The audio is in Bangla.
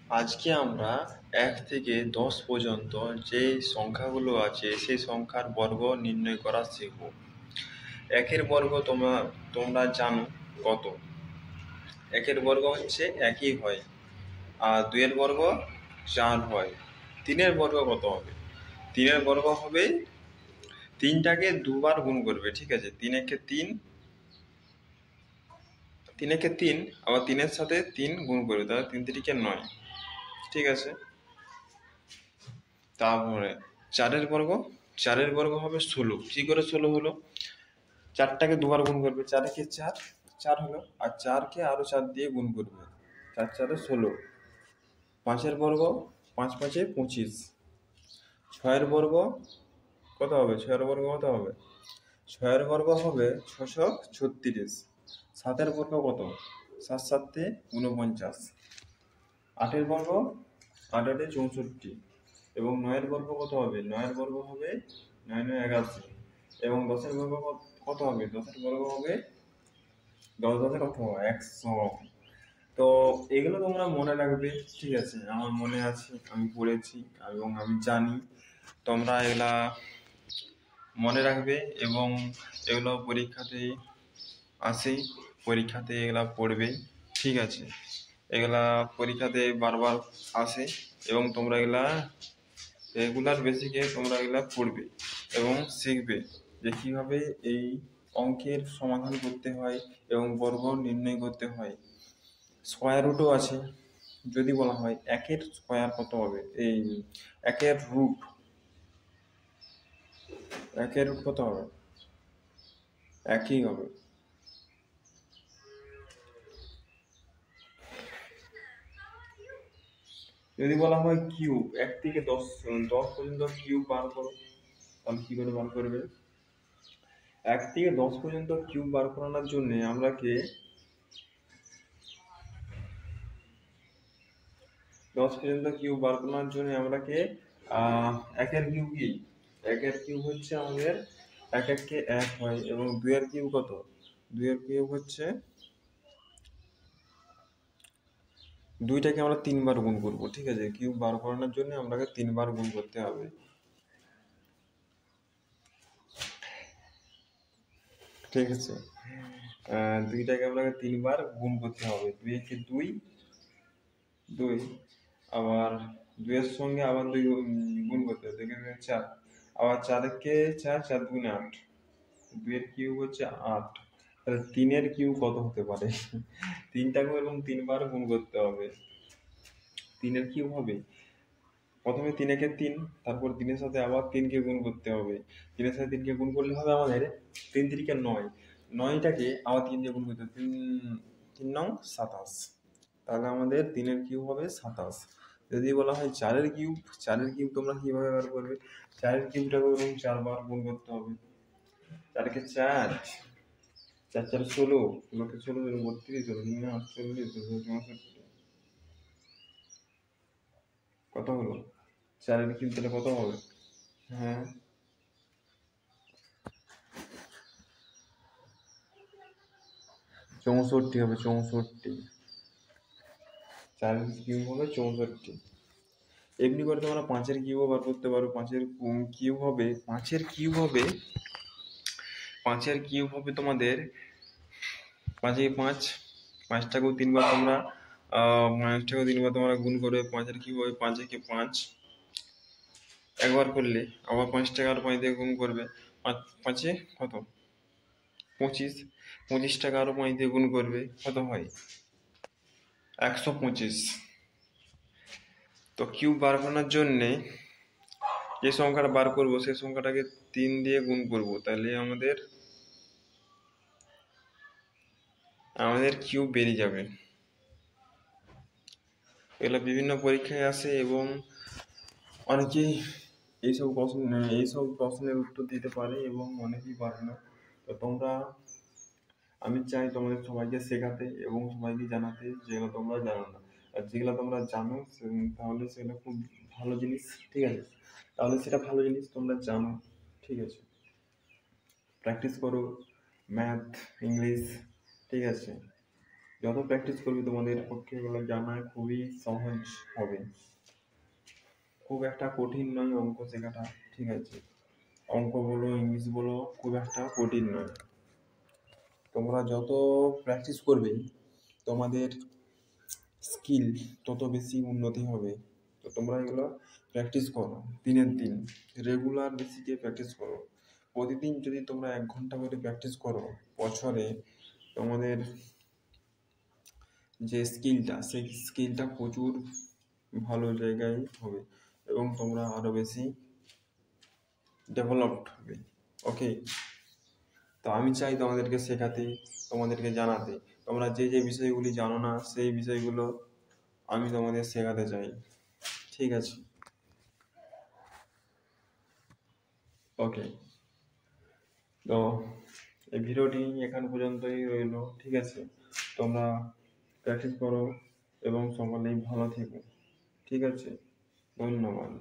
আজকে আমরা ১ থেকে ১০ পর্যন্ত যে সংখ্যাগুলো আছে সেই সংখ্যার বর্গ নির্ণয় করা শিখব। ১-এর বর্গ তোমরা জানো কত? ১-এর বর্গ হচ্ছে ১ই হয়, আর ২-এর বর্গ ৪ হয়। ৩-এর বর্গ কত হবে? ৩-এর বর্গ হবে ৩টাকে দুবার গুণ করবে, ঠিক আছে? ৩ একে ৩, ৩ একে ৩, আবার ৩-এর সাথে ৩ গুণ করবে, তাহলে ৩ তিরিকে ৯, ঠিক আছে? তারপরে ৪-এর বর্গ, ৪-এর বর্গ হবে ১৬। কি করে ১৬ হলো? ৪টাকে দুবার গুণ করবে, ৪ একে ৪, ৪ হলো, আর ৪কে আরো ৪ দিয়ে গুণ করবে, ৪ ৪-এ ১৬। ৫-এর বর্গ, ৫ ৫-এ ২৫। ৬-এর বর্গ কত হবে? ৬-এর বর্গ কত হবে? ৬-এর বর্গ হবে ৬৩৬। ৭-এর বর্গ কত? ৭ ৭-এ ৪৯। ৮-এর বর্গ, ৮ ৮-এ ৬৪। এবং ৯-এর বর্গ কত হবে? ৯-এর বর্গ হবে ৯ ৯ ৮১। এবং 10-এর বর্গ কত হবে? 10-এর বর্গ হবে 10 10-এ কত? ১০০। তো এগুলো তোমরা মনে রাখবে, ঠিক আছে? আমার মনে আছে, আমি পড়েছি এবং আমি জানি। তোমরা এগুলা মনে রাখবে এবং এগুলো পরীক্ষাতে আসে, পরীক্ষাতে এগুলা পড়বে, ঠিক আছে? এগুলা পরীক্ষাতে বারবার আসে এবং তোমরা এগুলা রেগুলার বেসিকে তোমরা এগুলা পড়বে এবং শিখবে যে কীভাবে এই অঙ্কের সমাধান করতে হয় এবং বর্গ নির্ণয় করতে হয়। স্কয়ার রুটও আছে। যদি বলা হয় ১-এর স্কয়ার কত হবে? এই ১-এর রুট, ১-এর রুট কত হবে? ১ই হবে। যদি বলা হয় কিউব, ১ থেকে ১০ পর্যন্ত কিউব বার করো, তাহলে কি করে বার করবে? ১ থেকে ১০ পর্যন্ত কিউব বার করানোর জন্য আমরাকে ১০ পর্যন্ত কিউব বার করানোর জন্য আমরাকে ১-এর কিউব কি? ১-এর কিউব হচ্ছে আমাদের ১ ১-কে ১ হয়, এবং ২-এর কিউব কত? ২-এর কিউব হচ্ছে ২টাকে আমরা ৩ বার গুণ করবো, ঠিক আছে? কিউব বার করানোর জন্য আমরাকে ৩ বার গুণ করতে হবে, ঠিক আছে? ২টাকে আপনাকে ৩ বার গুণ করতে হবে। ২ একে ২, ২, আবার ২-এর সঙ্গে আবার ২ গুণ করতে হবে, ২ একে ৪, আবার ৪ একে ৪, ৪ দুগুণে ৮। ২-এর কিউব হচ্ছে ৮। তাহলে ৩-এর কিউব কত হতে পারে? ৩টাকে এবং ৩ বার গুণ করতে হবে। ৩-এর কিউব হবে, প্রথমে ৩ একে ৩, তারপর ৩-এর সাথে আবার ৩কে গুণ করতে হবে। ৩-এর সাথে ৩কে গুণ করলে হবে আমাদের ৩ তিরিকে ৯, ৯টাকে আবার ৩ দিয়ে গুণ করতে হবে, ৩ নং ২৭। তাহলে আমাদের ৩-এর কিউব হবে ২৭। যদি বলা হয় ৪-এর কিউব, ৪-এর কিউব তোমরা কীভাবে বার করবে? ৪-এর কিউবটাকে এবং ৪ বার গুণ করতে হবে। ৪ একে ৪, ৪ ৪ ১৬, ১৬কে ১৬ ৩২, ১৬ ৩ ৪৮, ৬৪। কত হলো? ৪-এর কিউব তাহলে কত হবে? হ্যাঁ, ৬৪ হবে, ৬৪। ৪-এর কিউব হবে ৬৪। এমনি করে তোমরা ৫-এর কিউবও বার করতে পারো। ৫-এর কিউব হবে, ৫-এর কিউব হবে, ৫-এর কিউব হবে তোমাদের ৫ একে ৫, ৫টাকেও ৩ বার তোমরা ৫টাকেও ৩ বার তোমরা গুণ করবে। ৫-এর কিউব হবে ৫ একে ৫, একবার করলে আবার ৫টাকে আরও ৫ দিয়ে গুণ করবে। ৫ কত? ২৫। ২৫টাকে আরও ৫ দিয়ে গুণ করবে, কত হয়? ১২৫। তো কিউব বার করানোর জন্যে যে সংখ্যাটা বার করব সেই সংখ্যাটাকে ৩ দিয়ে গুণ করব, তাহলে আমাদের কিউব বেরিয়ে যাবে। এগুলো বিভিন্ন পরীক্ষায় আসে এবং অনেকেই এইসব প্রশ্নের উত্তর দিতে পারে এবং অনেকেই পারে না। তো আমি চাই তোমাদের সবাইকে শেখাতে এবং সবাইকে জানাতে যেগুলো তোমরা জানো না, আর যেগুলো তোমরা জানো তাহলে সেগুলো খুব ভালো জিনিস, ঠিক আছে? তাহলে সেটা ভালো জিনিস তোমরা জানো, ঠিক আছে? প্র্যাকটিস করো ম্যাথ, ইংলিশ, ঠিক আছে? যত প্র্যাকটিস করবে তোমাদের পক্ষে এগুলো জানা খুবই সহজ হবে। খুব একটা কঠিন নয় অঙ্ক শেখাটা, ঠিক আছে? অঙ্ক বলো ইংলিশ বলো খুব একটা কঠিন নয়। তোমরা যত প্র্যাকটিস করবে তোমাদের স্কিল তত বেশি উন্নতি হবে। তো তোমরা এগুলো প্র্যাকটিস করো, দিনের দিন রেগুলার বেসিকে প্র্যাকটিস করো। প্রতিদিন যদি তোমরা 1 ঘন্টা করে প্র্যাকটিস করো, বছরে তোমাদের যে স্কিলটা সেই স্কিলটা প্রচুর ভালো জায়গায় হবে এবং তোমরা আরও বেশি ডেভেলপড হবে। ওকে, তো আমি চাই তোমাদেরকে শেখাতে, তোমাদেরকে জানাতে। তোমরা যে যে বিষয়গুলি জানো না সেই বিষয়গুলো আমি তোমাদের শেখাতে চাই, ঠিক আছে? ওকে, তো এই ভিডিওটি এখান পর্যন্তই রইলো, ঠিক আছে? তোমরা প্র্যাকটিস করো এবং সকলেই ভালো থেকো, ঠিক আছে? ধন্যবাদ।